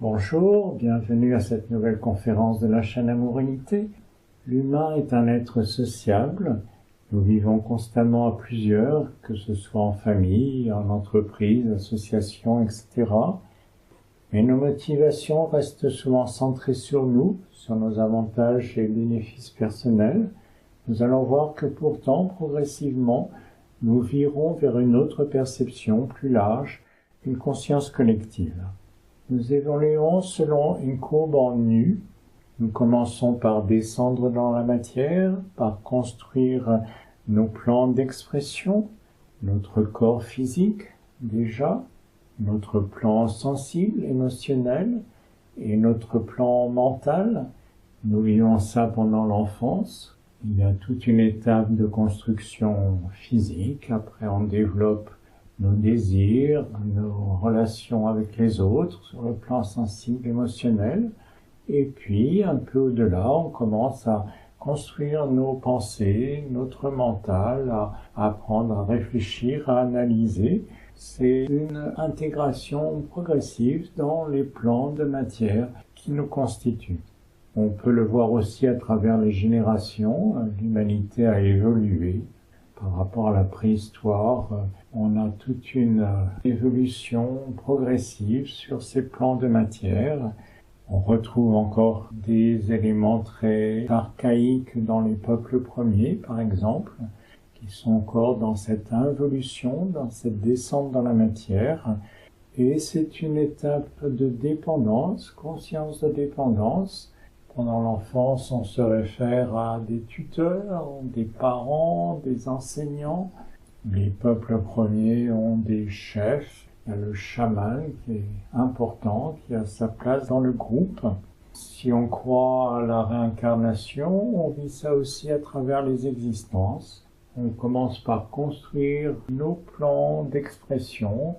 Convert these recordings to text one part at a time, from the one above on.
Bonjour, bienvenue à cette nouvelle conférence de la chaîne Amour Unité. L'humain est un être sociable. Nous vivons constamment à plusieurs, que ce soit en famille, en entreprise, association, etc. Mais nos motivations restent souvent centrées sur nous, sur nos avantages et bénéfices personnels. Nous allons voir que pourtant, progressivement, nous virons vers une autre perception plus large, une conscience collective. Nous évoluons selon une courbe en U. Nous commençons par descendre dans la matière, par construire nos plans d'expression, notre corps physique déjà, notre plan sensible, émotionnel et notre plan mental. Nous vivons ça pendant l'enfance. Il y a toute une étape de construction physique. Après, on développe nos désirs, nos relations avec les autres sur le plan sensible, émotionnel. Et puis, un peu au-delà, on commence à construire nos pensées, notre mental, à apprendre à réfléchir, à analyser. C'est une intégration progressive dans les plans de matière qui nous constituent. On peut le voir aussi à travers les générations. L'humanité a évolué. Par rapport à la préhistoire, on a toute une évolution progressive sur ces plans de matière. On retrouve encore des éléments très archaïques dans les peuples premiers, par exemple, qui sont encore dans cette involution, dans cette descente dans la matière. Et c'est une étape de dépendance, conscience de dépendance. Pendant l'enfance, on se réfère à des tuteurs, des parents, des enseignants. Les peuples premiers ont des chefs. Il y a le chaman qui est important, qui a sa place dans le groupe. Si on croit à la réincarnation, on vit ça aussi à travers les existences. On commence par construire nos plans d'expression.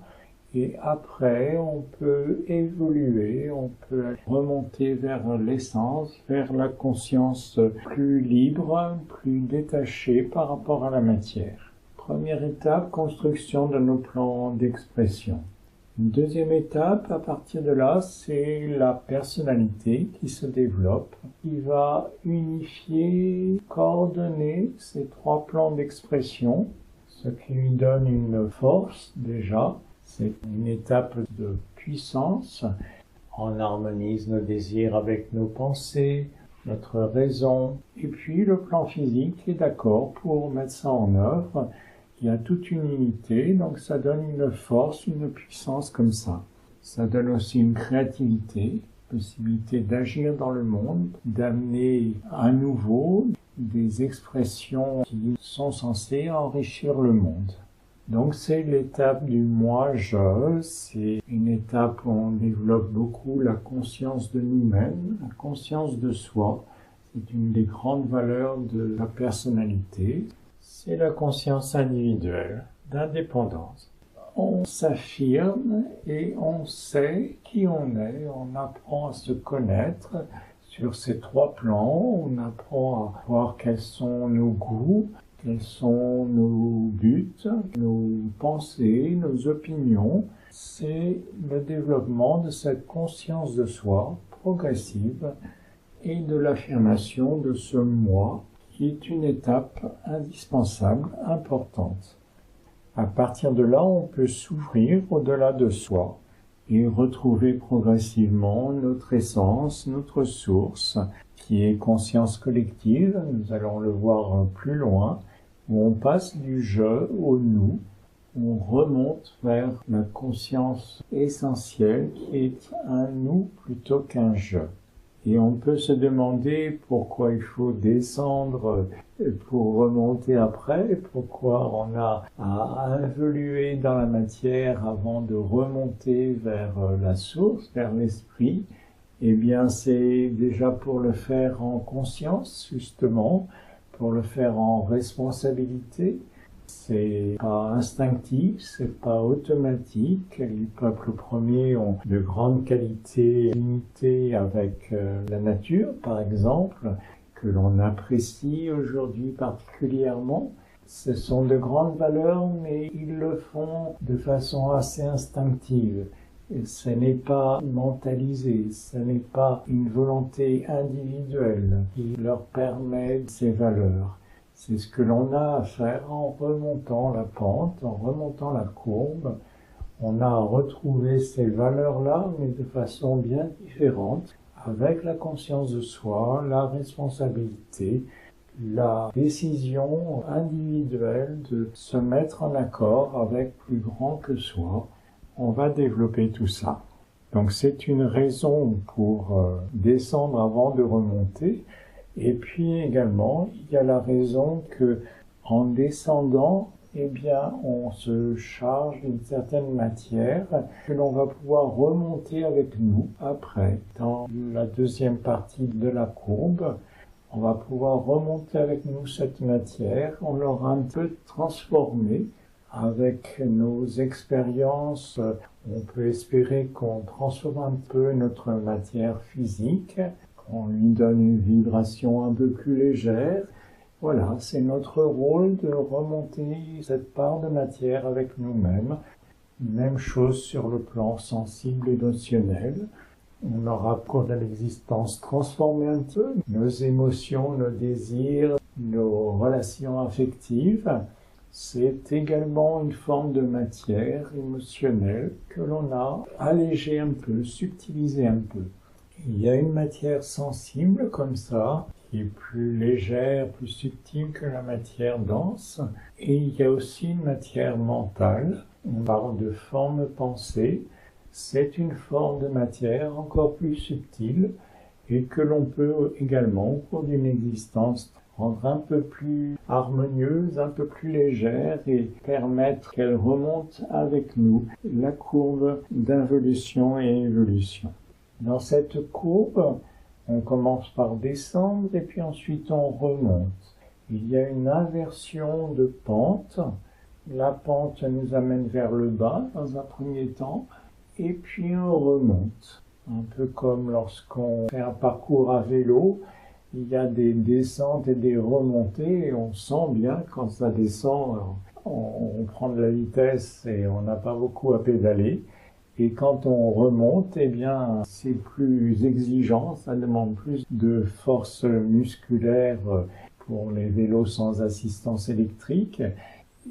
Et après, on peut évoluer, on peut remonter vers l'essence, vers la conscience plus libre, plus détachée par rapport à la matière. Première étape, construction de nos plans d'expression. Une deuxième étape, à partir de là, c'est la personnalité qui se développe, qui va unifier, coordonner ces trois plans d'expression, ce qui lui donne une force déjà. C'est une étape de puissance. On harmonise nos désirs avec nos pensées, notre raison. Et puis le plan physique est d'accord pour mettre ça en œuvre. Il y a toute une unité, donc ça donne une force, une puissance comme ça. Ça donne aussi une créativité, possibilité d'agir dans le monde, d'amener à nouveau des expressions qui sont censées enrichir le monde. Donc c'est l'étape du moi-je, c'est une étape où on développe beaucoup la conscience de nous-mêmes, la conscience de soi. C'est une des grandes valeurs de la personnalité. C'est la conscience individuelle, d'indépendance. On s'affirme et on sait qui on est, on apprend à se connaître sur ces trois plans, on apprend à voir quels sont nos goûts, quels sont nos buts, nos pensées, nos opinions. C'est le développement de cette conscience de soi progressive et de l'affirmation de ce moi qui est une étape indispensable, importante. À partir de là, on peut s'ouvrir au-delà de soi et retrouver progressivement notre essence, notre source, qui est conscience collective. Nous allons le voir plus loin, où on passe du je au nous, où on remonte vers la conscience essentielle qui est un nous plutôt qu'un je. Et on peut se demander pourquoi il faut descendre pour remonter après, pourquoi on a à évoluer dans la matière avant de remonter vers la source, vers l'esprit. Eh bien, c'est déjà pour le faire en conscience, justement, pour le faire en responsabilité. C'est pas instinctif, c'est pas automatique. Les peuples premiers ont de grandes qualités limitées avec la nature, par exemple, que l'on apprécie aujourd'hui particulièrement. Ce sont de grandes valeurs, mais ils le font de façon assez instinctive. Et ce n'est pas mentalisé, ce n'est pas une volonté individuelle qui leur permet ces valeurs. C'est ce que l'on a à faire en remontant la pente, en remontant la courbe. On a retrouvé ces valeurs-là, mais de façon bien différente, avec la conscience de soi, la responsabilité, la décision individuelle de se mettre en accord avec plus grand que soi. On va développer tout ça. Donc c'est une raison pour descendre avant de remonter. Et puis également, il y a la raison que en descendant, eh bien, on se charge d'une certaine matière que l'on va pouvoir remonter avec nous après. Dans la deuxième partie de la courbe, on va pouvoir remonter avec nous cette matière. On l'aura un peu transformée avec nos expériences. On peut espérer qu'on transforme un peu notre matière physique, qu'on lui donne une vibration un peu plus légère. Voilà, c'est notre rôle de remonter cette part de matière avec nous-mêmes. Même chose sur le plan sensible et émotionnel. On aura, au cours de l'existence, transformé un peu nos émotions, nos désirs, nos relations affectives. C'est également une forme de matière émotionnelle que l'on a allégée un peu, subtilisée un peu. Il y a une matière sensible comme ça, qui est plus légère, plus subtile que la matière dense. Et il y a aussi une matière mentale. On parle de forme pensée. C'est une forme de matière encore plus subtile et que l'on peut également, au cours d'une existence, rendre un peu plus harmonieuse, un peu plus légère et permettre qu'elle remonte avec nous la courbe d'involution et évolution. Dans cette courbe, on commence par descendre et puis ensuite on remonte. Il y a une inversion de pente. La pente nous amène vers le bas dans un premier temps et puis on remonte. Un peu comme lorsqu'on fait un parcours à vélo, il y a des descentes et des remontées et on sent bien quand ça descend, on prend de la vitesse et on n'a pas beaucoup à pédaler. Et quand on remonte, eh bien, c'est plus exigeant, ça demande plus de force musculaire pour les vélos sans assistance électrique.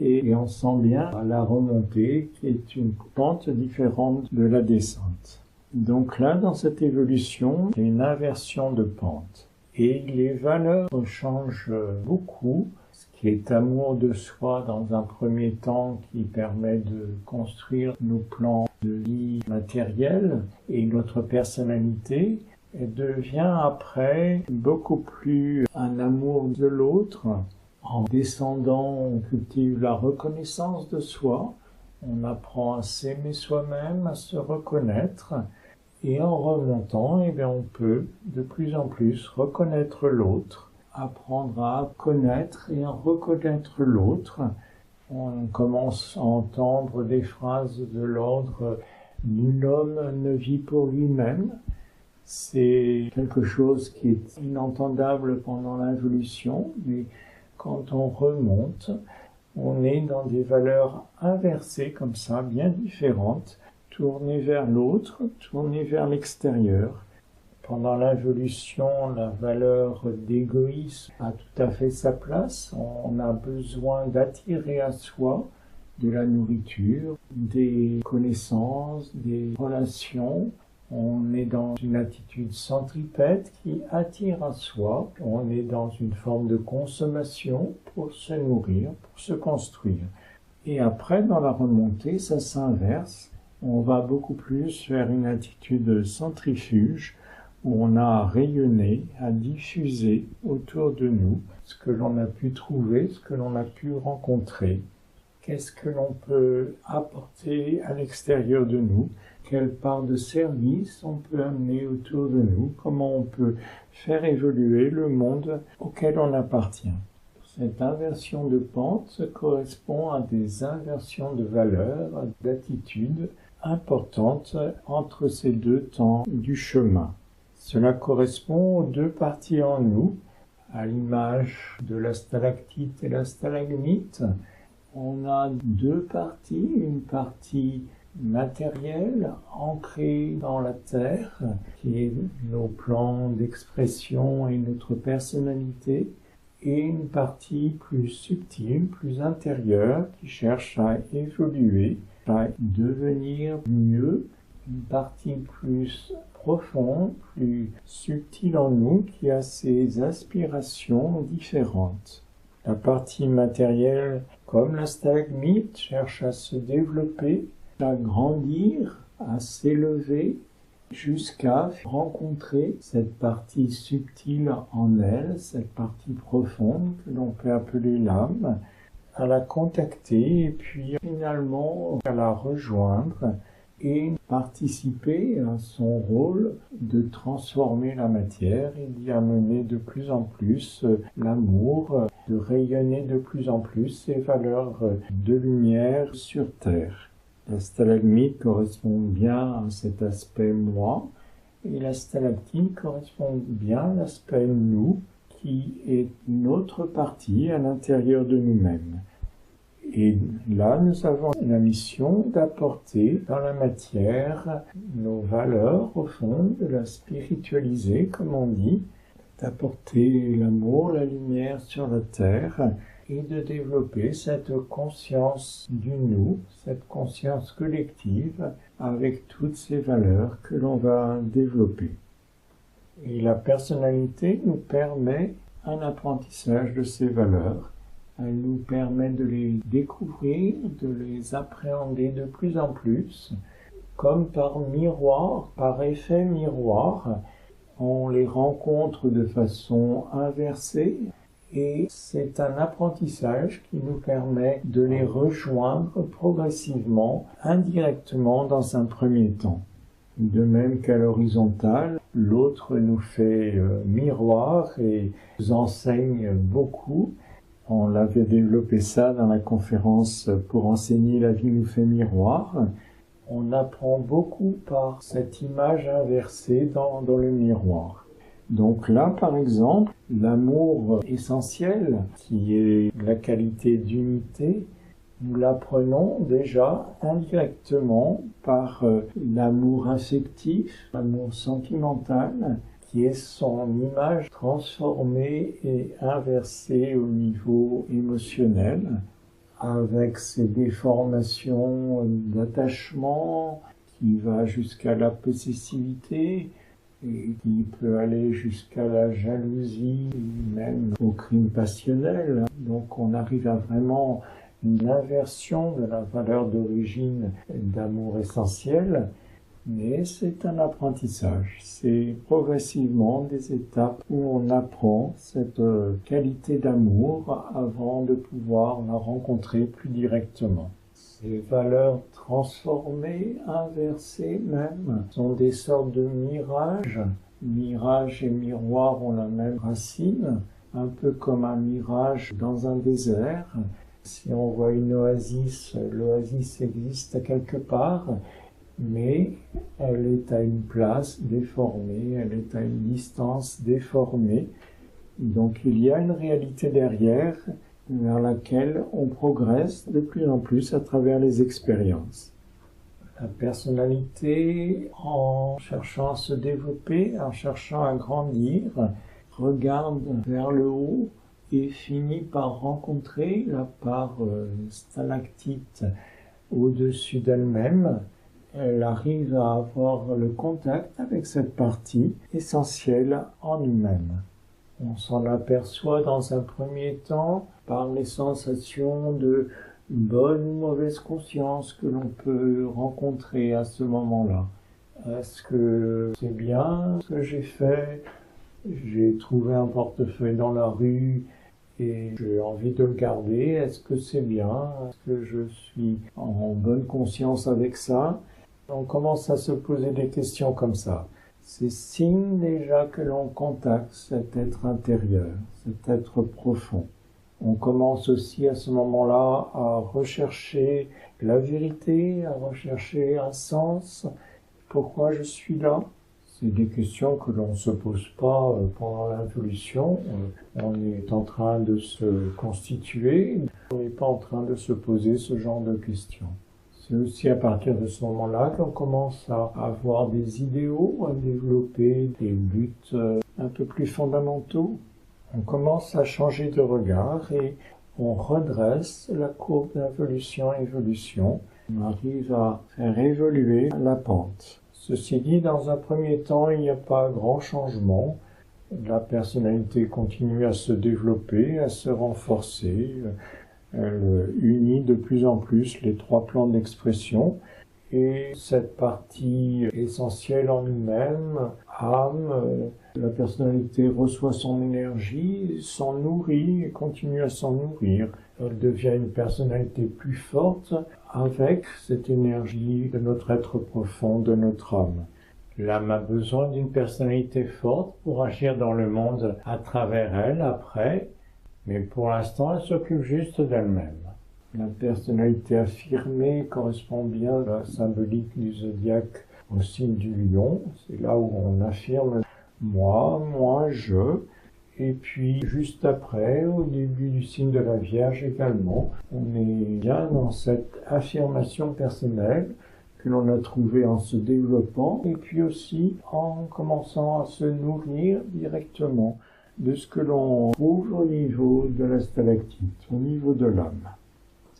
Et on sent bien la remontée qui est une pente différente de la descente. Donc là, dans cette évolution, il y a une inversion de pente. Et les valeurs changent beaucoup. Ce qui est amour de soi dans un premier temps qui permet de construire nos plans de vie matériels et notre personnalité, et devient après beaucoup plus un amour de l'autre. En descendant, on cultive la reconnaissance de soi, on apprend à s'aimer soi-même, à se reconnaître, et en remontant, eh bien, on peut de plus en plus reconnaître l'autre, apprendre à connaître et à reconnaître l'autre. On commence à entendre des phrases de l'ordre « Nul homme ne vit pour lui-même ». C'est quelque chose qui est inentendable pendant l'involution, mais quand on remonte, on est dans des valeurs inversées comme ça, bien différentes, tournées vers l'autre, tournées vers l'extérieur. Pendant l'involution, la valeur d'égoïsme a tout à fait sa place. On a besoin d'attirer à soi de la nourriture, des connaissances, des relations. On est dans une attitude centripète qui attire à soi. On est dans une forme de consommation pour se nourrir, pour se construire. Et après, dans la remontée, ça s'inverse. On va beaucoup plus vers une attitude centrifuge où on a à rayonner, à diffuser autour de nous ce que l'on a pu trouver, ce que l'on a pu rencontrer. Qu'est-ce que l'on peut apporter à l'extérieur de nous? Quelle part de service on peut amener autour de nous? Comment on peut faire évoluer le monde auquel on appartient? Cette inversion de pente correspond à des inversions de valeurs, d'attitudes importantes entre ces deux temps du chemin. Cela correspond aux deux parties en nous, à l'image de la stalactite et la stalagmite. On a deux parties, une partie matérielle, ancrée dans la terre, qui est nos plans d'expression et notre personnalité, et une partie plus subtile, plus intérieure, qui cherche à évoluer, à devenir mieux, une partie plus profonde, plus subtile en nous, qui a ses aspirations différentes. La partie matérielle, comme la stalagmite, cherche à se développer, à grandir, à s'élever, jusqu'à rencontrer cette partie subtile en elle, cette partie profonde que l'on peut appeler l'âme, à la contacter et puis finalement à la rejoindre et participer à son rôle de transformer la matière et d'y amener de plus en plus l'amour, de rayonner de plus en plus ces valeurs de lumière sur Terre. La stalagmite correspond bien à cet aspect moi, et la stalactite correspond bien à l'aspect nous, qui est une autre partie à l'intérieur de nous-mêmes. Et là, nous avons la mission d'apporter dans la matière nos valeurs, au fond, de la spiritualiser, comme on dit, d'apporter l'amour, la lumière sur la terre, et de développer cette conscience du nous, cette conscience collective avec toutes ces valeurs que l'on va développer. Et la personnalité nous permet un apprentissage de ces valeurs. Elle nous permet de les découvrir, de les appréhender de plus en plus, comme par miroir, par effet miroir. On les rencontre de façon inversée. Et c'est un apprentissage qui nous permet de les rejoindre progressivement, indirectement dans un premier temps. De même qu'à l'horizontale, l'autre nous fait miroir et nous enseigne beaucoup. On avait développé ça dans la conférence pour enseigner la vie nous fait miroir. On apprend beaucoup par cette image inversée dans le miroir. Donc là, par exemple, l'amour essentiel, qui est la qualité d'unité, nous l'apprenons déjà indirectement par l'amour affectif, l'amour sentimental, qui est son image transformée et inversée au niveau émotionnel, avec ses déformations d'attachement qui va jusqu'à la possessivité, et qui peut aller jusqu'à la jalousie, même au crime passionnel. Donc on arrive à vraiment une inversion de la valeur d'origine d'amour essentiel, mais c'est un apprentissage. C'est progressivement des étapes où on apprend cette qualité d'amour avant de pouvoir la rencontrer plus directement. Ces valeurs transformées, inversées même, sont des sortes de mirages. Mirage et miroir ont la même racine, un peu comme un mirage dans un désert. Si on voit une oasis, l'oasis existe à quelque part, mais elle est à une place déformée, elle est à une distance déformée. Donc il y a une réalité derrière, vers laquelle on progresse de plus en plus à travers les expériences. La personnalité, en cherchant à se développer, en cherchant à grandir, regarde vers le haut et finit par rencontrer la part stalactite au-dessus d'elle-même. Elle arrive à avoir le contact avec cette partie essentielle en nous-mêmes. On s'en aperçoit dans un premier temps par les sensations de bonne ou mauvaise conscience que l'on peut rencontrer à ce moment-là. Est-ce que c'est bien ce que j'ai fait? J'ai trouvé un portefeuille dans la rue et j'ai envie de le garder. Est-ce que c'est bien? Est-ce que je suis en bonne conscience avec ça? On commence à se poser des questions comme ça. C'est signe déjà que l'on contacte cet être intérieur, cet être profond. On commence aussi à ce moment-là à rechercher la vérité, à rechercher un sens. Pourquoi je suis là? C'est des questions que l'on ne se pose pas pendant l'involution. On est en train de se constituer. On n'est pas en train de se poser ce genre de questions. C'est aussi à partir de ce moment-là qu'on commence à avoir des idéaux, à développer des buts un peu plus fondamentaux. On commence à changer de regard et on redresse la courbe d'involution-évolution. On arrive à faire évoluer la pente. Ceci dit, dans un premier temps, il n'y a pas grand changement. La personnalité continue à se développer, à se renforcer. Elle unit de plus en plus les trois plans d'expression. Et cette partie essentielle en nous-mêmes, âme, la personnalité reçoit son énergie, s'en nourrit et continue à s'en nourrir. Elle devient une personnalité plus forte avec cette énergie de notre être profond, de notre âme. L'âme a besoin d'une personnalité forte pour agir dans le monde à travers elle après, mais pour l'instant elle s'occupe juste d'elle-même. La personnalité affirmée correspond bien à la symbolique du zodiaque au signe du lion. C'est là où on affirme moi, je. Et puis juste après, au début du signe de la Vierge également, on est bien dans cette affirmation personnelle que l'on a trouvée en se développant et puis aussi en commençant à se nourrir directement de ce que l'on trouve au niveau de la stalactite, au niveau de l'âme.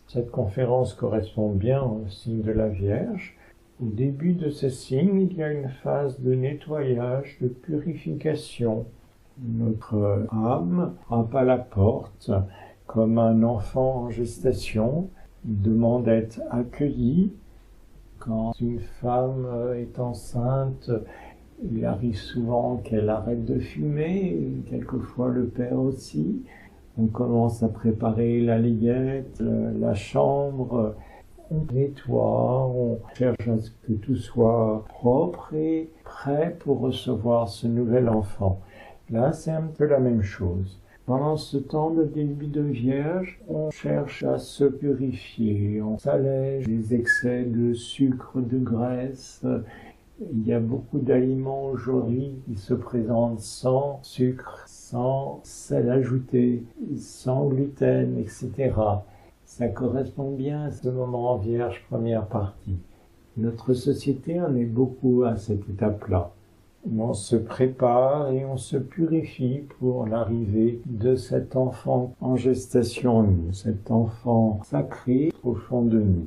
Cette conférence correspond bien au signe de la Vierge. Au début de ce signe, il y a une phase de nettoyage, de purification. Notre âme frappe à la porte comme un enfant en gestation. Il demande d'être accueilli. Quand une femme est enceinte, il arrive souvent qu'elle arrête de fumer, quelquefois le père aussi. On commence à préparer la layette, la chambre, on nettoie, on cherche à ce que tout soit propre et prêt pour recevoir ce nouvel enfant. Là, c'est un peu la même chose. Pendant ce temps de début de Vierge, on cherche à se purifier, on s'allège des excès de sucre, de graisse. Il y a beaucoup d'aliments aujourd'hui qui se présentent sans sucre, sans sel ajouté, sans gluten, etc. Ça correspond bien à ce moment en Vierge, première partie. Notre société en est beaucoup à cette étape-là. On se prépare et on se purifie pour l'arrivée de cet enfant en gestation en nous, cet enfant sacré au fond de nous.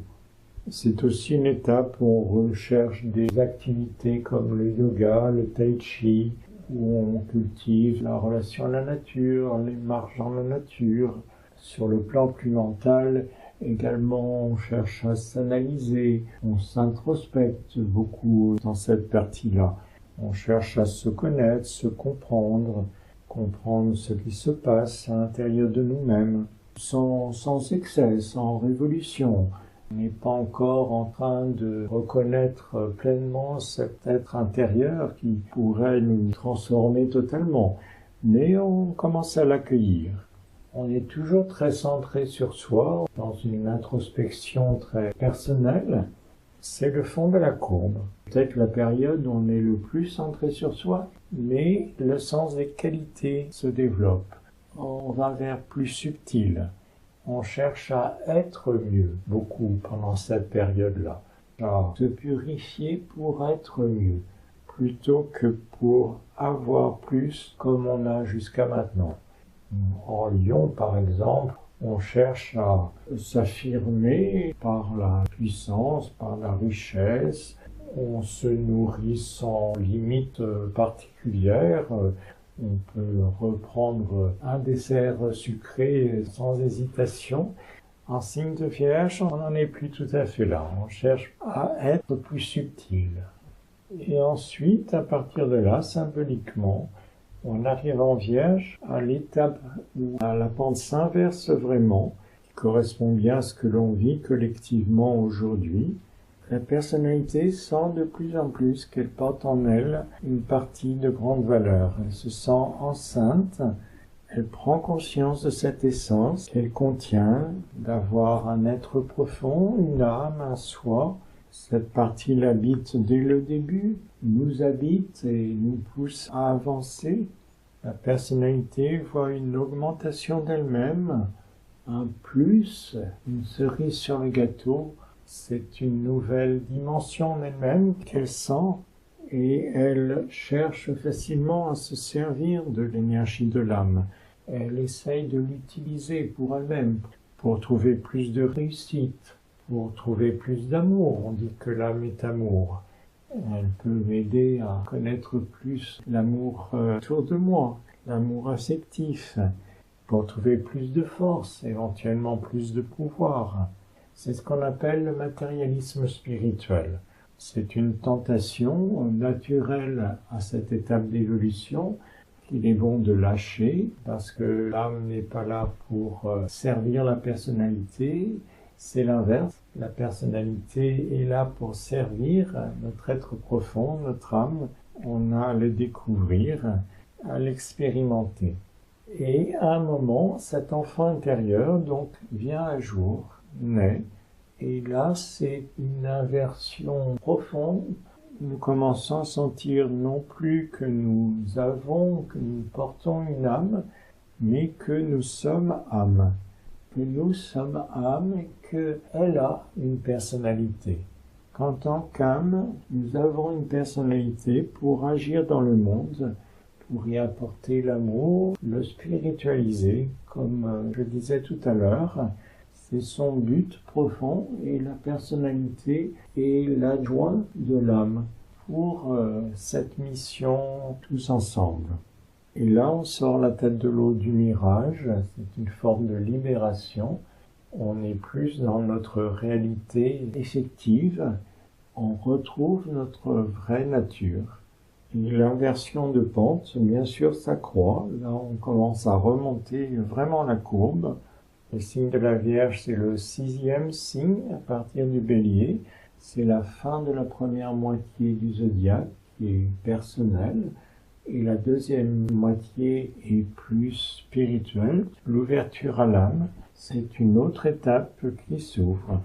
C'est aussi une étape où on recherche des activités comme le yoga, le tai chi, où on cultive la relation à la nature, les marches dans la nature. Sur le plan plus mental, également, on cherche à s'analyser, on s'introspecte beaucoup dans cette partie-là. On cherche à se connaître, se comprendre ce qui se passe à l'intérieur de nous-mêmes, sans excès, sans révolution. On n'est pas encore en train de reconnaître pleinement cet être intérieur qui pourrait nous transformer totalement, mais on commence à l'accueillir. On est toujours très centré sur soi, dans une introspection très personnelle. C'est le fond de la courbe. Peut-être la période où on est le plus centré sur soi, mais le sens des qualités se développe. On va vers plus subtil. On cherche à être mieux, beaucoup, pendant cette période-là. À se purifier pour être mieux, plutôt que pour avoir plus comme on a jusqu'à maintenant. En Lion, par exemple, on cherche à s'affirmer par la puissance, par la richesse. On se nourrit sans limite particulière. On peut reprendre un dessert sucré sans hésitation. En signe de Vierge, on n'en est plus tout à fait là. On cherche à être plus subtil. Et ensuite, à partir de là, symboliquement, on arrive en Vierge à l'étape où la pente s'inverse vraiment, qui correspond bien à ce que l'on vit collectivement aujourd'hui. La personnalité sent de plus en plus qu'elle porte en elle une partie de grande valeur. Elle se sent enceinte, elle prend conscience de cette essence qu'elle contient, d'avoir un être profond, une âme, un soi. Cette partie l'habite dès le début, nous habite et nous pousse à avancer. La personnalité voit une augmentation d'elle-même, un plus, une cerise sur le gâteau, C'est une nouvelle dimension en elle-même qu'elle sent et elle cherche facilement à se servir de l'énergie de l'âme. Elle essaye de l'utiliser pour elle-même, pour trouver plus de réussite, pour trouver plus d'amour. On dit que l'âme est amour. Elle peut m'aider à connaître plus l'amour autour de moi, l'amour affectif, pour trouver plus de force, éventuellement plus de pouvoir. C'est ce qu'on appelle le matérialisme spirituel. C'est une tentation naturelle à cette étape d'évolution qu'il est bon de lâcher parce que l'âme n'est pas là pour servir la personnalité, c'est l'inverse. La personnalité est là pour servir notre être profond, notre âme. On a à le découvrir, à l'expérimenter. Et à un moment, cet enfant intérieur donc vient à jour, naît. Et là, c'est une inversion profonde. Nous commençons à sentir non plus que nous portons une âme, mais que nous sommes âme. Que nous sommes âme et qu'elle a une personnalité. Qu'en tant qu'âme, nous avons une personnalité pour agir dans le monde, pour y apporter l'amour, le spiritualiser, comme je disais tout à l'heure. C'est son but profond et la personnalité est l'adjoint de l'âme pour cette mission tous ensemble. Et là, on sort la tête de l'eau du mirage, c'est une forme de libération. On est plus dans notre réalité effective, on retrouve notre vraie nature. Et l'inversion de pente, bien sûr, s'accroît. Là, on commence à remonter vraiment la courbe. Le signe de la Vierge, c'est le 6e signe à partir du Bélier. C'est la fin de la première moitié du zodiaque qui est personnelle. Et la deuxième moitié est plus spirituelle. L'ouverture à l'âme, c'est une autre étape qui s'ouvre.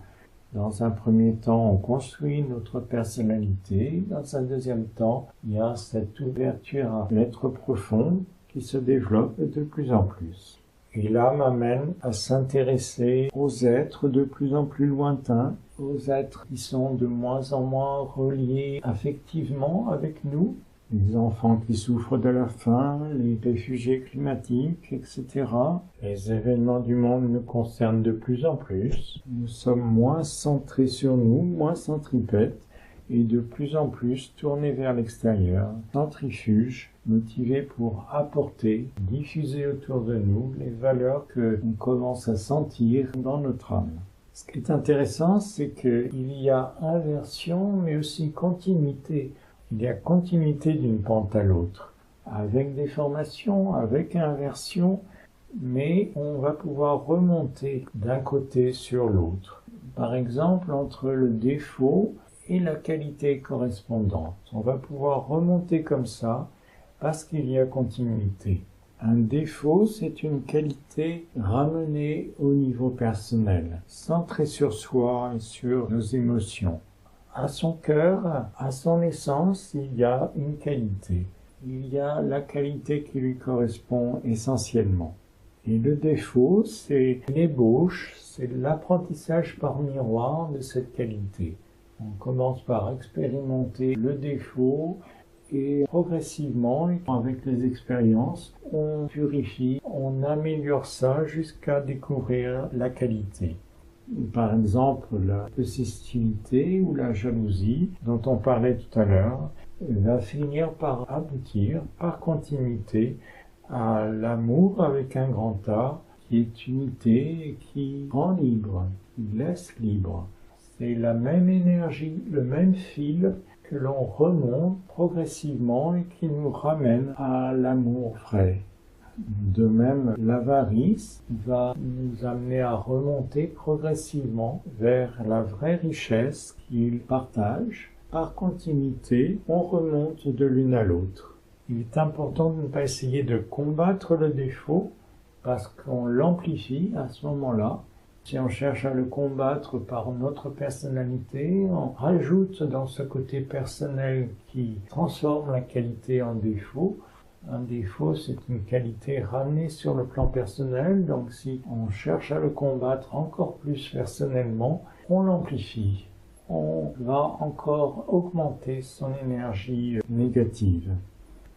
Dans un premier temps, on construit notre personnalité. Dans un deuxième temps, il y a cette ouverture à l'être profond qui se développe de plus en plus. Et là m'amène à s'intéresser aux êtres de plus en plus lointains, aux êtres qui sont de moins en moins reliés affectivement avec nous, les enfants qui souffrent de la faim, les réfugiés climatiques, etc. Les événements du monde nous concernent de plus en plus. Nous sommes moins centrés sur nous, moins centripètes, et de plus en plus tournés vers l'extérieur, centrifuges, motivés pour apporter, diffuser autour de nous les valeurs que l'on commence à sentir dans notre âme. Ce qui est intéressant, c'est qu'il y a inversion, mais aussi continuité. Il y a continuité d'une pente à l'autre, avec déformation, avec inversion, mais on va pouvoir remonter d'un côté sur l'autre. Par exemple, entre le défaut et la qualité correspondante. On va pouvoir remonter comme ça parce qu'il y a continuité. Un défaut, c'est une qualité ramenée au niveau personnel, centrée sur soi et sur nos émotions. À son cœur, à son essence, il y a une qualité. Il y a la qualité qui lui correspond essentiellement. Et le défaut, c'est l'ébauche, c'est l'apprentissage par miroir de cette qualité. On commence par expérimenter le défaut et progressivement, avec les expériences, on purifie, on améliore ça jusqu'à découvrir la qualité. Par exemple, la possessivité ou la jalousie, dont on parlait tout à l'heure, va finir par aboutir, par continuité, à l'amour avec un grand A, qui est unité et qui rend libre, qui laisse libre. C'est la même énergie, le même fil que l'on remonte progressivement et qui nous ramène à l'amour vrai. De même, l'avarice va nous amener à remonter progressivement vers la vraie richesse qu'il partage. Par continuité, on remonte de l'une à l'autre. Il est important de ne pas essayer de combattre le défaut parce qu'on l'amplifie à ce moment-là. Si on cherche à le combattre par notre personnalité, on rajoute dans ce côté personnel qui transforme la qualité en défaut. Un défaut, c'est une qualité ramenée sur le plan personnel, donc si on cherche à le combattre encore plus personnellement, on l'amplifie. On va encore augmenter son énergie négative.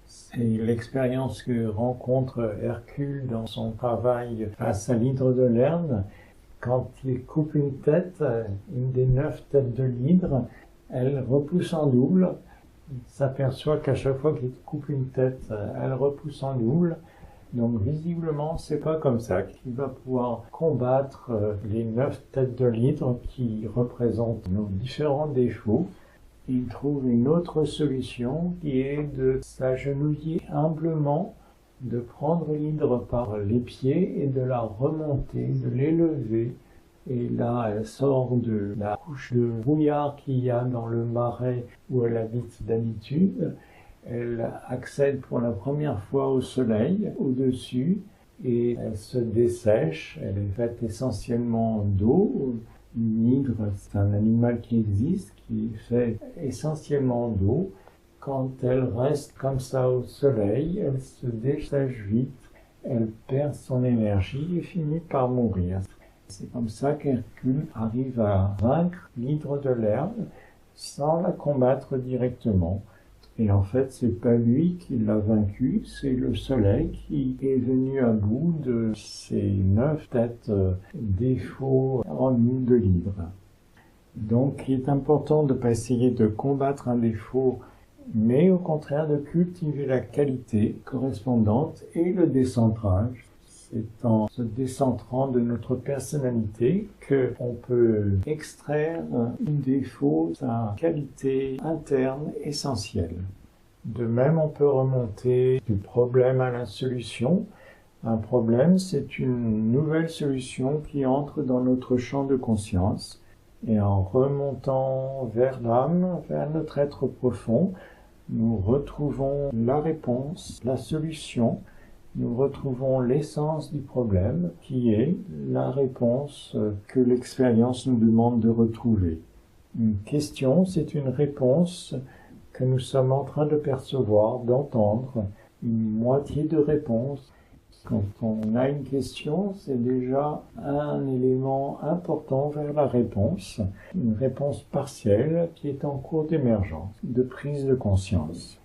C'est l'expérience que rencontre Hercule dans son travail face à l'hydre de Lerne. Quand il coupe une tête, une des 9 têtes de l'hydre, elle repousse en double. Il s'aperçoit qu'à chaque fois qu'il coupe une tête, elle repousse en double. Donc visiblement, c'est pas comme ça qu'il va pouvoir combattre les 9 têtes de l'hydre qui représentent nos différents défauts. Il trouve une autre solution qui est de s'agenouiller humblement, de prendre l'hydre par les pieds et de la remonter, de l'élever. Et là, elle sort de la couche de brouillard qu'il y a dans le marais où elle habite d'habitude. Elle accède pour la première fois au soleil, au-dessus, et elle se dessèche. Elle est faite essentiellement d'eau. Une hydre, c'est un animal qui existe, qui est fait essentiellement d'eau. Quand elle reste comme ça au soleil, elle se dessèche vite, elle perd son énergie et finit par mourir. C'est comme ça qu'Hercule arrive à vaincre l'hydre de Lerne sans la combattre directement. Et en fait, c'est pas lui qui l'a vaincu, c'est le soleil qui est venu à bout de ces 9 têtes défauts en nous de l'hydre. Donc, il est important de ne pas essayer de combattre un défaut, mais au contraire de cultiver la qualité correspondante et le décentrage. C'est en se décentrant de notre personnalité qu'on peut extraire un défaut, sa qualité interne essentielle. De même, on peut remonter du problème à la solution. Un problème, c'est une nouvelle solution qui entre dans notre champ de conscience. Et en remontant vers l'âme, vers notre être profond, nous retrouvons la réponse, la solution. Nous retrouvons l'essence du problème, qui est la réponse que l'expérience nous demande de retrouver. Une question, c'est une réponse que nous sommes en train de percevoir, d'entendre, une moitié de réponse. Quand on a une question, c'est déjà un élément important vers la réponse, une réponse partielle qui est en cours d'émergence, de prise de conscience.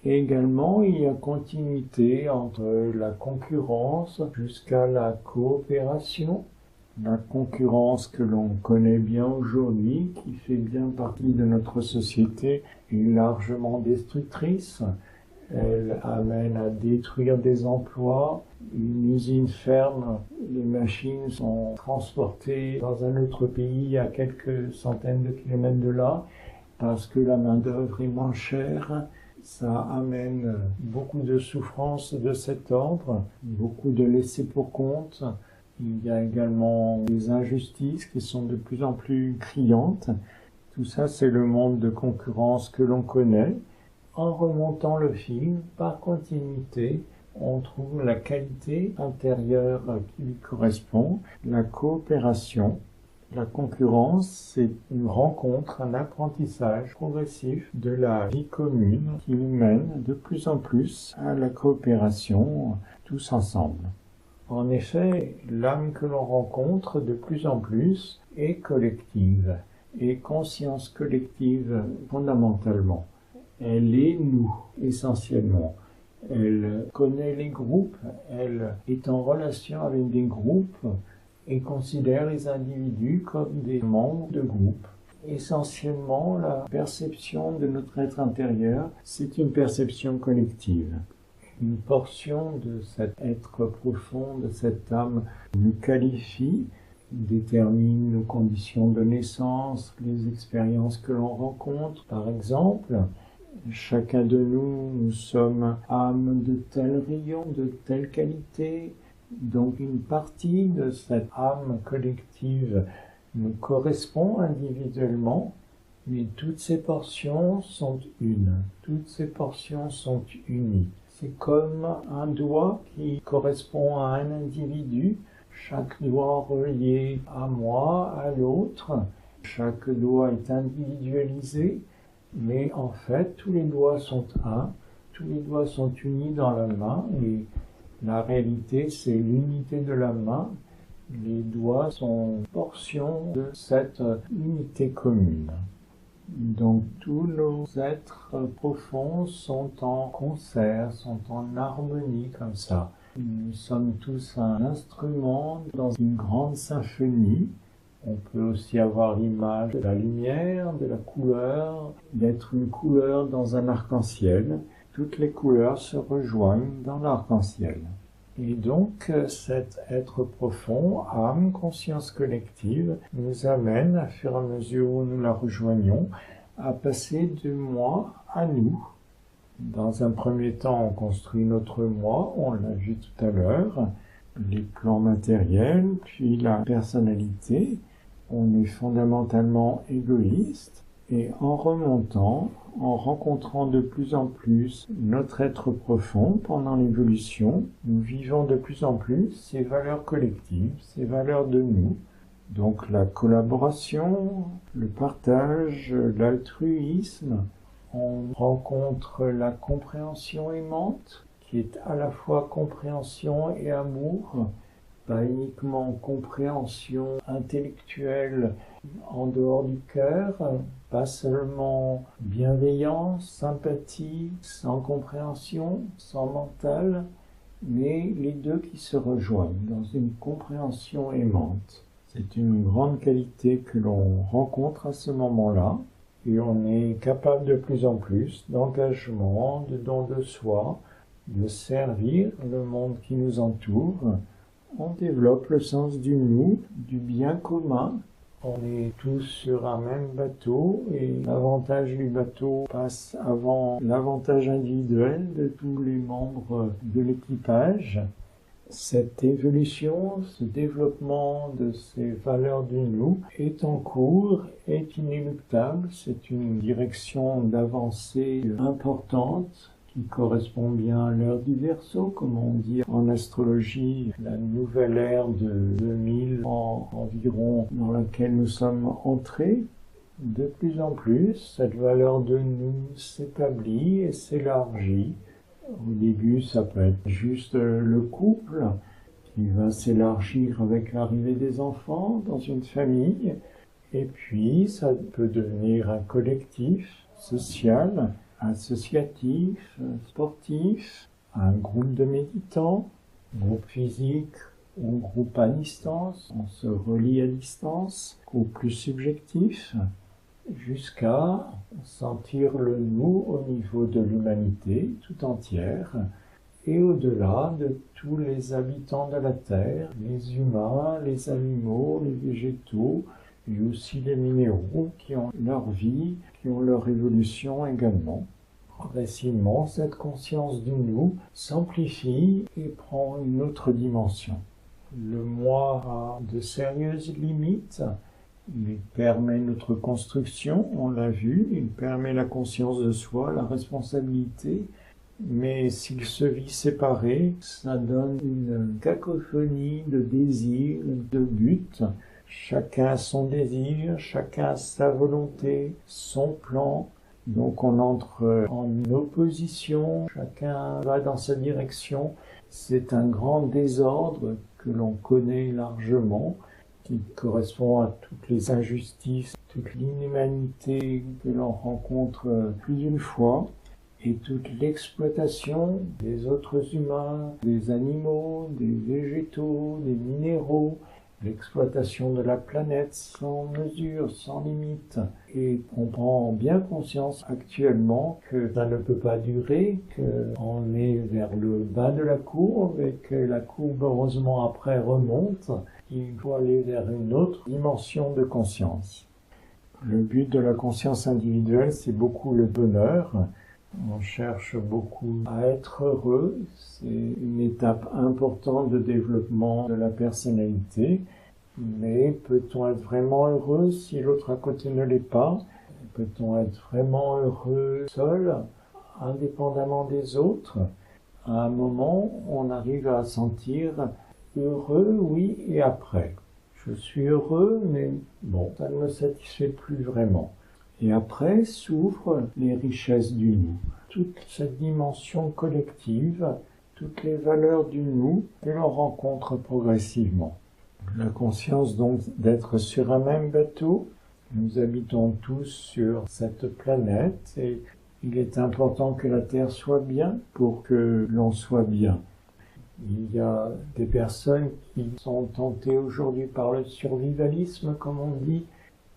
Et également, il y a continuité entre la concurrence jusqu'à la coopération. La concurrence que l'on connaît bien aujourd'hui, qui fait bien partie de notre société, est largement destructrice. Elle amène à détruire des emplois. Une usine ferme, les machines sont transportées dans un autre pays à quelques centaines de kilomètres de là, parce que la main-d'œuvre est moins chère. Ça amène beaucoup de souffrances de cet ordre, beaucoup de laissés pour compte. Il y a également des injustices qui sont de plus en plus criantes. Tout ça, c'est le monde de concurrence que l'on connaît. En remontant le fil, par continuité, on trouve la qualité intérieure qui lui correspond, la coopération. La concurrence, c'est une rencontre, un apprentissage progressif de la vie commune qui nous mène de plus en plus à la coopération tous ensemble. En effet, l'âme que l'on rencontre de plus en plus est collective, et conscience collective fondamentalement. Elle est nous, essentiellement. Elle connaît les groupes, elle est en relation avec des groupes, et considère les individus comme des membres de groupe. Essentiellement, la perception de notre être intérieur, c'est une perception collective. Une portion de cet être profond, de cette âme, nous qualifie, détermine nos conditions de naissance, les expériences que l'on rencontre. Par exemple, chacun de nous, nous sommes âme de tel rayon, de telle qualité. Donc une partie de cette âme collective nous correspond individuellement, mais toutes ces portions sont une, toutes ces portions sont unies. C'est comme un doigt qui correspond à un individu, chaque doigt relié à moi, à l'autre, chaque doigt est individualisé, mais en fait tous les doigts sont un, tous les doigts sont unis dans la main et la réalité, c'est l'unité de la main Les doigts sont portion de cette unité commune. Donc tous nos êtres profonds sont en concert, sont en harmonie comme ça. Nous sommes tous un instrument dans une grande symphonie. On peut aussi avoir l'image de la lumière, de la couleur, d'être une couleur dans un arc-en-ciel. Toutes les couleurs se rejoignent dans l'arc-en-ciel. Et donc, cet être profond, âme, conscience collective, nous amène, à fur et à mesure où nous la rejoignons, à passer du moi à nous. Dans un premier temps, on construit notre moi, on l'a vu tout à l'heure, les plans matériels, puis la personnalité. On est fondamentalement égoïste, et en remontant, en rencontrant de plus en plus notre être profond pendant l'évolution, nous vivons de plus en plus ces valeurs collectives, ces valeurs de nous. Donc la collaboration, le partage, l'altruisme, on rencontre la compréhension aimante, qui est à la fois compréhension et amour, pas uniquement compréhension intellectuelle en dehors du cœur, pas seulement bienveillance, sympathie, sans compréhension, sans mental, mais les deux qui se rejoignent dans une compréhension aimante. C'est une grande qualité que l'on rencontre à ce moment-là, et on est capable de plus en plus d'engagement, de don de soi, de servir le monde qui nous entoure. On développe le sens du nous, du bien commun. On est tous sur un même bateau et l'avantage du bateau passe avant l'avantage individuel de tous les membres de l'équipage. Cette évolution, ce développement de ces valeurs du nous est en cours, est inéluctable. C'est une direction d'avancée importante qui correspond bien à l'ère du Verseau, comme on dit en astrologie, la nouvelle ère de 2000 ans environ dans laquelle nous sommes entrés. De plus en plus, cette valeur de nous s'établit et s'élargit. Au début, ça peut être juste le couple qui va s'élargir avec l'arrivée des enfants dans une famille. Et puis, ça peut devenir un collectif social, associatif, sportif, un groupe de méditants, groupe physique ou groupe à distance. On se relie à distance, ou plus subjectif, jusqu'à sentir le nous au niveau de l'humanité tout entière et au-delà de tous les habitants de la Terre, les humains, les animaux, les végétaux et aussi les minéraux qui ont leur vie, qui ont leur évolution également. Progressivement, cette conscience du nous s'amplifie et prend une autre dimension. Le moi a de sérieuses limites. Il permet notre construction, on l'a vu, il permet la conscience de soi, la responsabilité, mais s'il se vit séparé, ça donne une cacophonie de désirs, de buts. Chacun a son désir, chacun a sa volonté, son plan. Donc on entre en opposition, chacun va dans sa direction. C'est un grand désordre que l'on connaît largement, qui correspond à toutes les injustices, toute l'inhumanité que l'on rencontre plus d'une fois, et toute l'exploitation des autres humains, des animaux, des végétaux, des minéraux, l'exploitation de la planète sans mesure, sans limite. Et on prend bien conscience actuellement que ça ne peut pas durer, qu'on est vers le bas de la courbe et que la courbe heureusement après remonte. Il faut aller vers une autre dimension de conscience. Le but de la conscience individuelle, c'est beaucoup le bonheur. On cherche beaucoup à être heureux. C'est une étape importante de développement de la personnalité. Mais peut-on être vraiment heureux si l'autre à côté ne l'est pas? Peut-on être vraiment heureux seul, indépendamment des autres? À un moment, on arrive à sentir heureux, oui, et après. Je suis heureux, mais bon, ça ne me satisfait plus vraiment. Et après s'ouvrent les richesses du nous. Toute cette dimension collective, toutes les valeurs du nous que l'on rencontre progressivement. La conscience donc d'être sur un même bateau. Nous habitons tous sur cette planète et il est important que la Terre soit bien pour que l'on soit bien. Il y a des personnes qui sont tentées aujourd'hui par le survivalisme, comme on dit,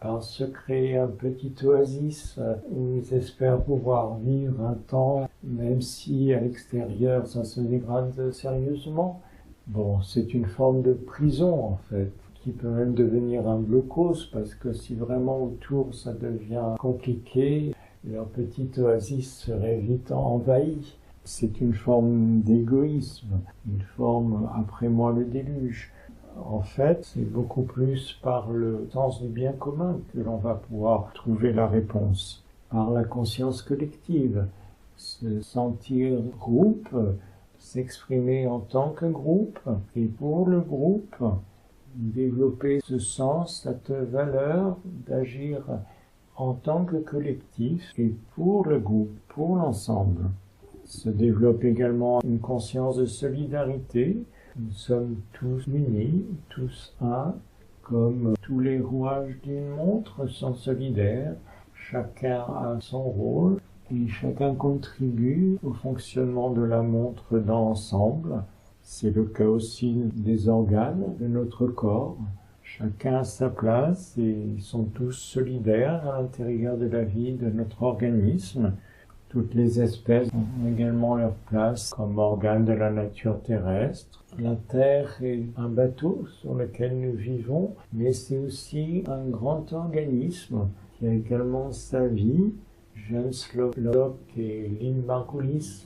par se créer un petit oasis où ils espèrent pouvoir vivre un temps, même si à l'extérieur ça se dégrade sérieusement. Bon, c'est une forme de prison en fait, qui peut même devenir un blocos, parce que si vraiment autour ça devient compliqué, leur petit oasis serait vite envahi. C'est une forme d'égoïsme, une forme après moi le déluge. En fait, c'est beaucoup plus par le sens du bien commun que l'on va pouvoir trouver la réponse, par la conscience collective, se sentir groupe, s'exprimer en tant que groupe, et pour le groupe, développer ce sens, cette valeur d'agir en tant que collectif et pour le groupe, pour l'ensemble. Se développe également une conscience de solidarité. Nous sommes tous unis, tous un, comme tous les rouages d'une montre sont solidaires. Chacun a son rôle et chacun contribue au fonctionnement de la montre dans l'ensemble. C'est le cas aussi des organes de notre corps. Chacun a sa place et ils sont tous solidaires à l'intérieur de la vie de notre organisme. Toutes les espèces ont également leur place comme organes de la nature terrestre. La Terre est un bateau sur lequel nous vivons, mais c'est aussi un grand organisme qui a également sa vie. James Lovelock et Lynn Margulis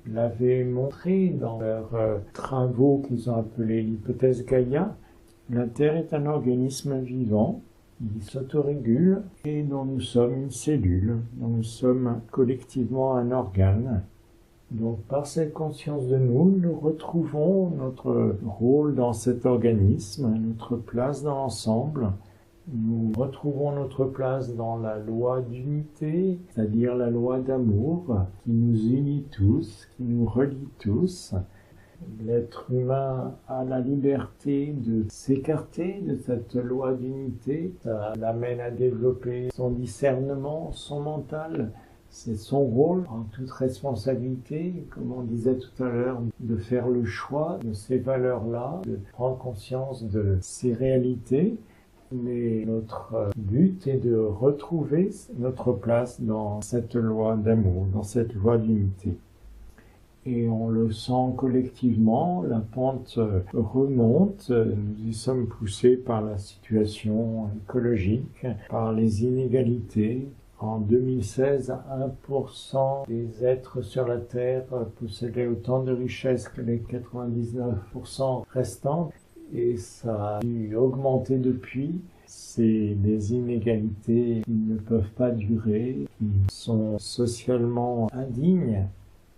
l'avaient montré dans leurs travaux qu'ils ont appelés l'hypothèse Gaïa. La Terre est un organisme vivant. Il s'autorégule et dont nous sommes une cellule, dont nous sommes collectivement un organe. Donc par cette conscience de nous, nous retrouvons notre rôle dans cet organisme, notre place dans l'ensemble. Nous retrouvons notre place dans la loi d'unité, c'est-à-dire la loi d'amour qui nous unit tous, qui nous relie tous. L'être humain a la liberté de s'écarter de cette loi d'unité. Ça l'amène à développer son discernement, son mental. C'est son rôle, en toute responsabilité, comme on disait tout à l'heure, de faire le choix de ces valeurs-là, de prendre conscience de ces réalités. Mais notre but est de retrouver notre place dans cette loi d'amour, dans cette loi d'unité. Et on le sent collectivement, la pente remonte, nous y sommes poussés par la situation écologique, par les inégalités. En 2016, 1% des êtres sur la Terre possédaient autant de richesses que les 99% restants, et ça a dû augmenter depuis. C'est des inégalités qui ne peuvent pas durer, qui sont socialement indignes.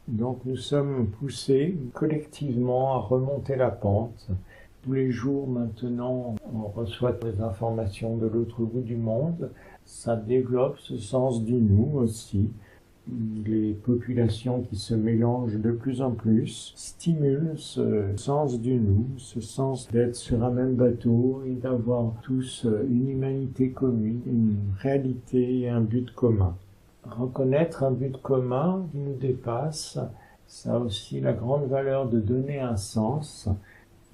Donc nous sommes poussés collectivement à remonter la pente. Tous les jours maintenant, on reçoit des informations de l'autre bout du monde. Ça développe ce sens du nous aussi. Les populations qui se mélangent de plus en plus stimulent ce sens du nous, ce sens d'être sur un même bateau et d'avoir tous une humanité commune, une réalité et un but commun. Reconnaître un but commun qui nous dépasse, ça a aussi la grande valeur de donner un sens.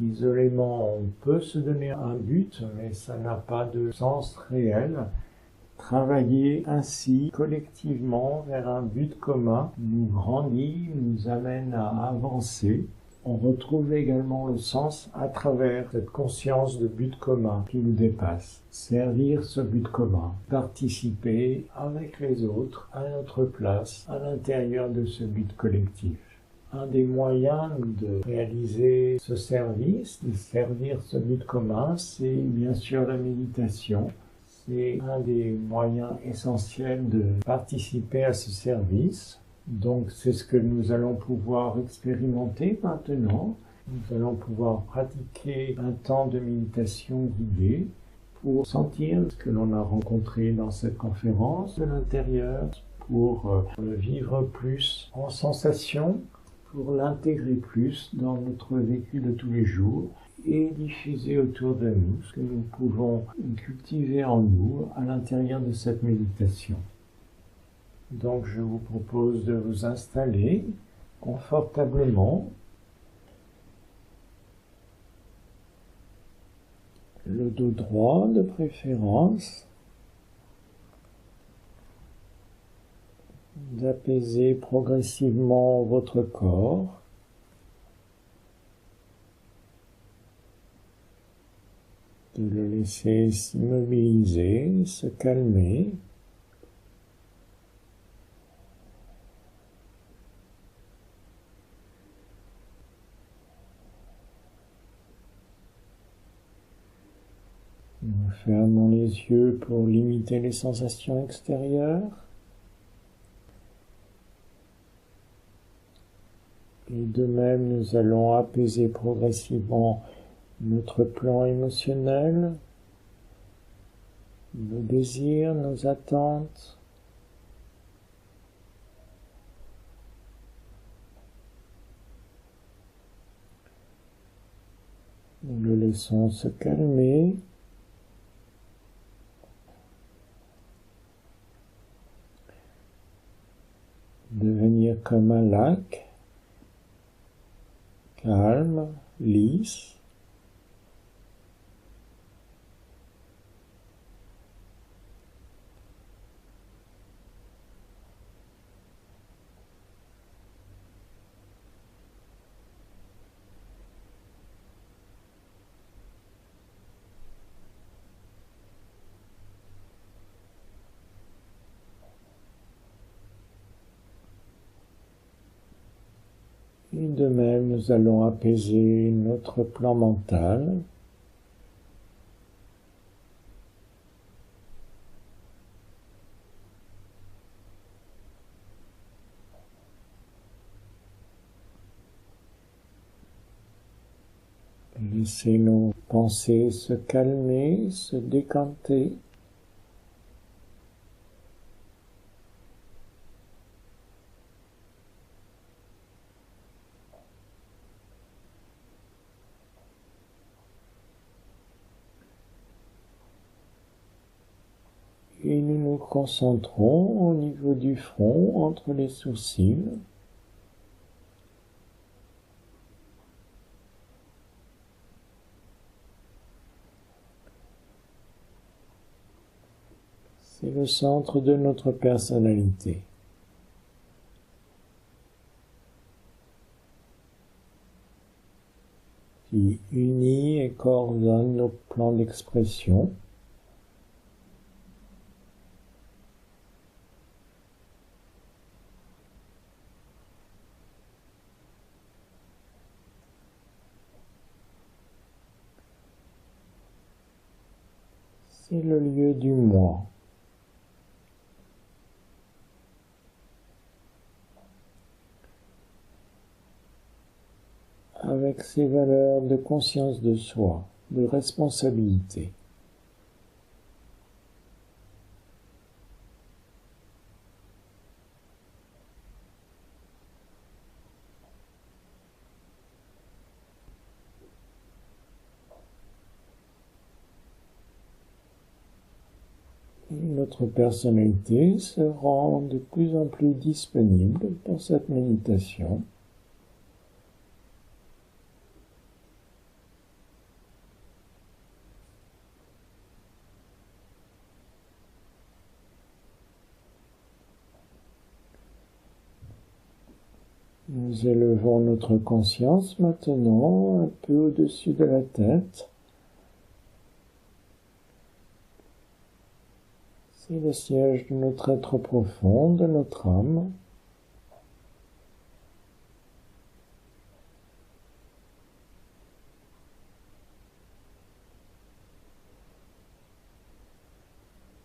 Isolément, on peut se donner un but, mais ça n'a pas de sens réel. Travailler ainsi, collectivement, vers un but commun, nous grandit, nous amène à avancer. On retrouve également le sens à travers cette conscience de but commun qui nous dépasse. Servir ce but commun, participer avec les autres à notre place à l'intérieur de ce but collectif. Un des moyens de réaliser ce service, de servir ce but commun, c'est bien sûr la méditation. C'est un des moyens essentiels de participer à ce service. Donc c'est ce que nous allons pouvoir expérimenter maintenant. Nous allons pouvoir pratiquer un temps de méditation guidée pour sentir ce que l'on a rencontré dans cette conférence de l'intérieur, pour le vivre plus en sensation, pour l'intégrer plus dans notre vécu de tous les jours et diffuser autour de nous ce que nous pouvons cultiver en nous à l'intérieur de cette méditation. Donc je vous propose de vous installer confortablement, le dos droit de préférence, d'apaiser progressivement votre corps, de le laisser s'immobiliser, se calmer. Nous fermons les yeux pour limiter les sensations extérieures. Et de même, nous allons apaiser progressivement notre plan émotionnel, nos désirs, nos attentes. Nous le laissons se calmer. Devenir comme un lac, calme, lisse. Et de même, nous allons apaiser notre plan mental. Laissez nos pensées se calmer, se décanter. Et nous nous concentrons au niveau du front, entre les sourcils. C'est le centre de notre personnalité, qui unit et coordonne nos plans d'expression. C'est le lieu du moi. Avec ses valeurs de conscience de soi, de responsabilité. Et notre personnalité se rend de plus en plus disponible pour cette méditation. Nous élevons notre conscience maintenant un peu au-dessus de la tête. C'est le siège de notre être profond, de notre âme.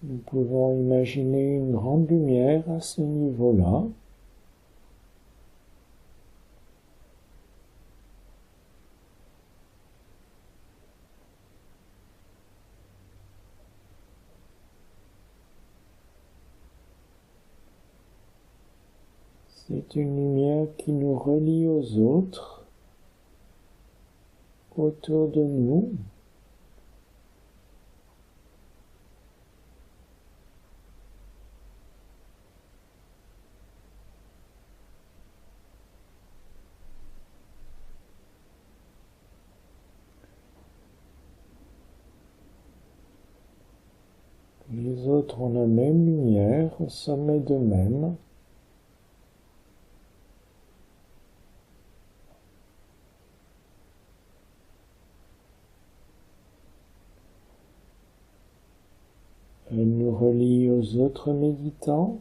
Nous pouvons imaginer une grande lumière à ce niveau-là. C'est une lumière qui nous relie aux autres, autour de nous. Les autres ont la même lumière au sommet d'eux-mêmes. Elle nous relie aux autres méditants.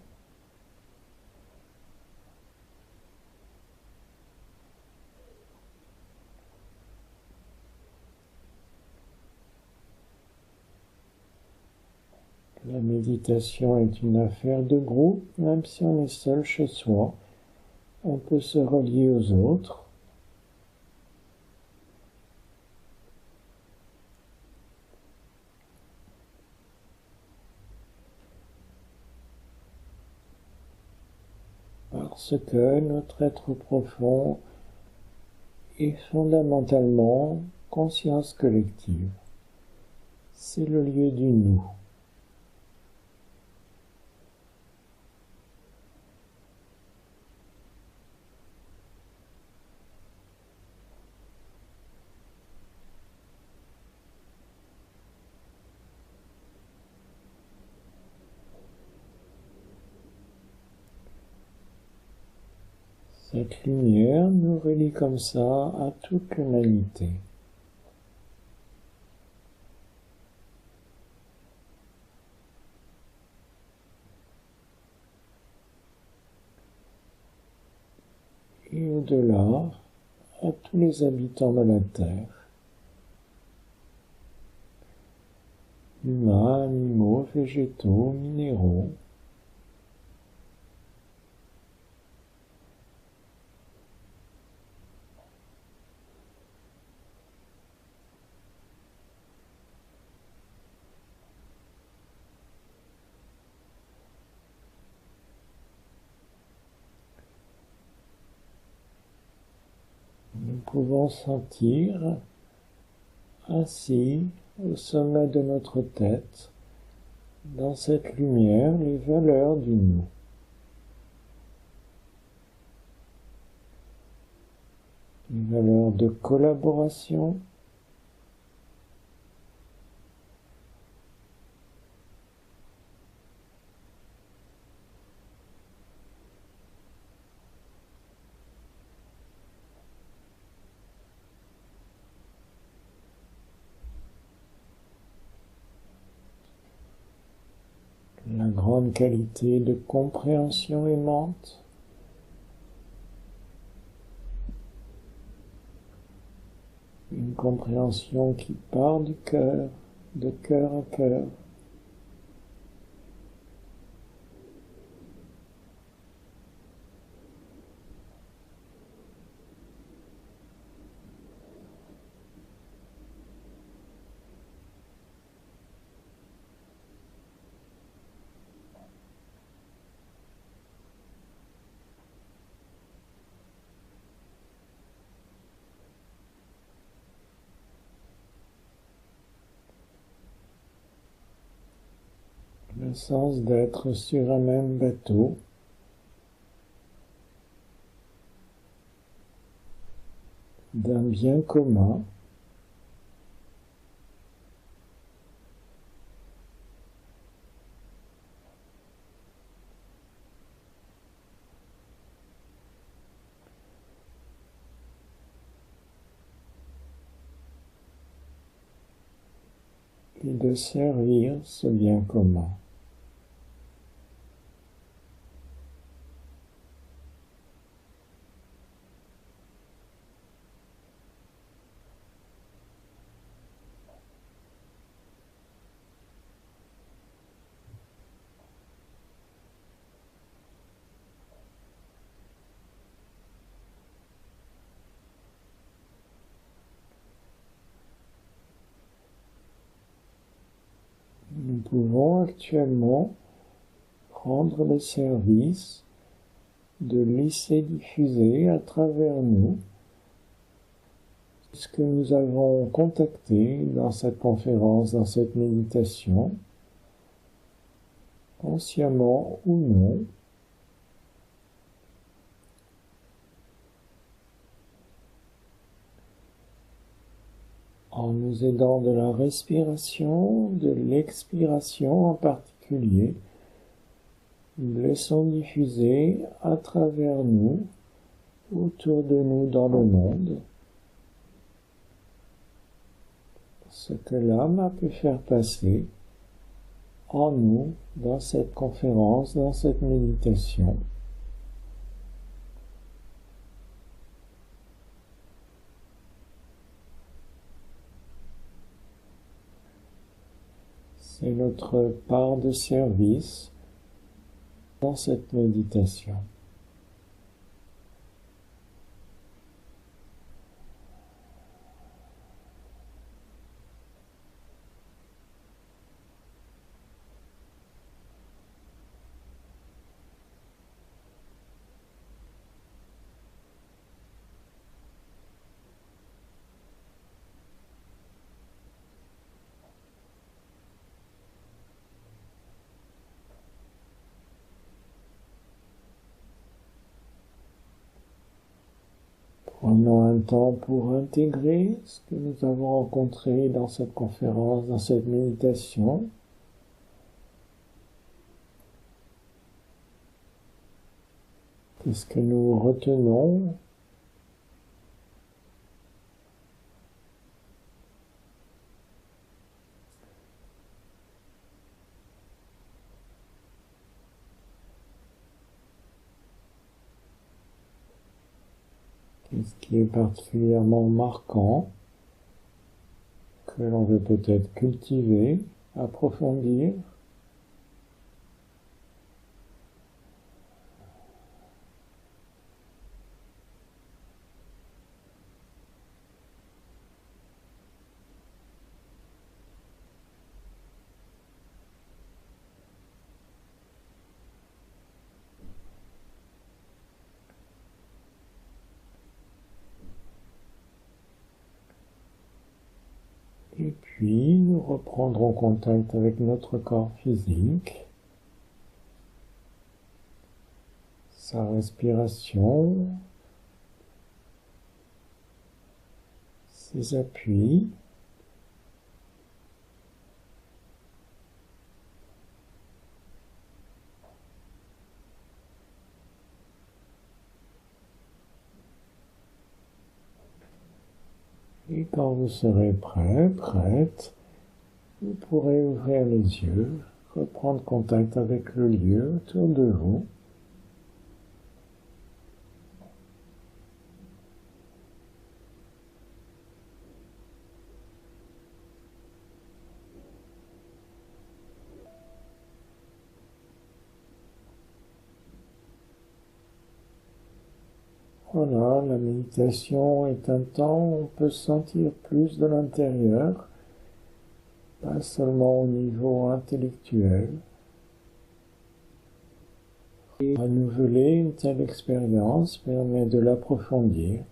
La méditation est une affaire de groupe, même si on est seul chez soi, on peut se relier aux autres. Parce que notre être profond est fondamentalement conscience collective. C'est le lieu du nous. Cette lumière nous relie comme ça à toute l'humanité. Et au-delà, à tous les habitants de la Terre, humains, animaux, végétaux, minéraux. Nous pouvons sentir, assis au sommet de notre tête, dans cette lumière, les valeurs du nous. Les valeurs de collaboration, la grande qualité de compréhension aimante, une compréhension qui part du cœur, de cœur à cœur. Le sens d'être sur un même bateau, d'un bien commun, et de servir ce bien commun. Nous pouvons actuellement rendre le service de laisser diffuser à travers nous Ce que nous avons contacté dans cette conférence, dans cette méditation, consciemment ou non, en nous aidant de la respiration, de l'expiration en particulier, nous laissons diffuser à travers nous, autour de nous dans le monde, ce que l'âme a pu faire passer en nous dans cette conférence, dans cette méditation. C'est notre part de service dans cette méditation. Prenons un temps pour intégrer ce que nous avons rencontré dans cette conférence, dans cette méditation. Qu'est-ce que nous retenons ? Qu'est-ce qui est particulièrement marquant, que l'on veut peut-être cultiver, approfondir ? Et puis, nous reprendrons contact avec notre corps physique, sa respiration, ses appuis, et quand vous serez prêt, prête, vous pourrez ouvrir les yeux, reprendre contact avec le lieu autour de vous. Voilà, la méditation est un temps où on peut sentir plus de l'intérieur, pas seulement au niveau intellectuel. Et renouveler une telle expérience permet de l'approfondir,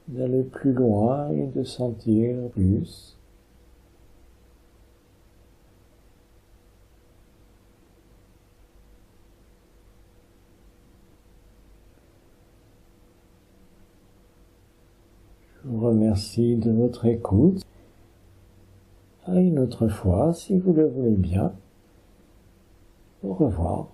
d'aller plus loin et de sentir plus. Je vous remercie de votre écoute. À une autre fois, si vous le voulez bien. Au revoir.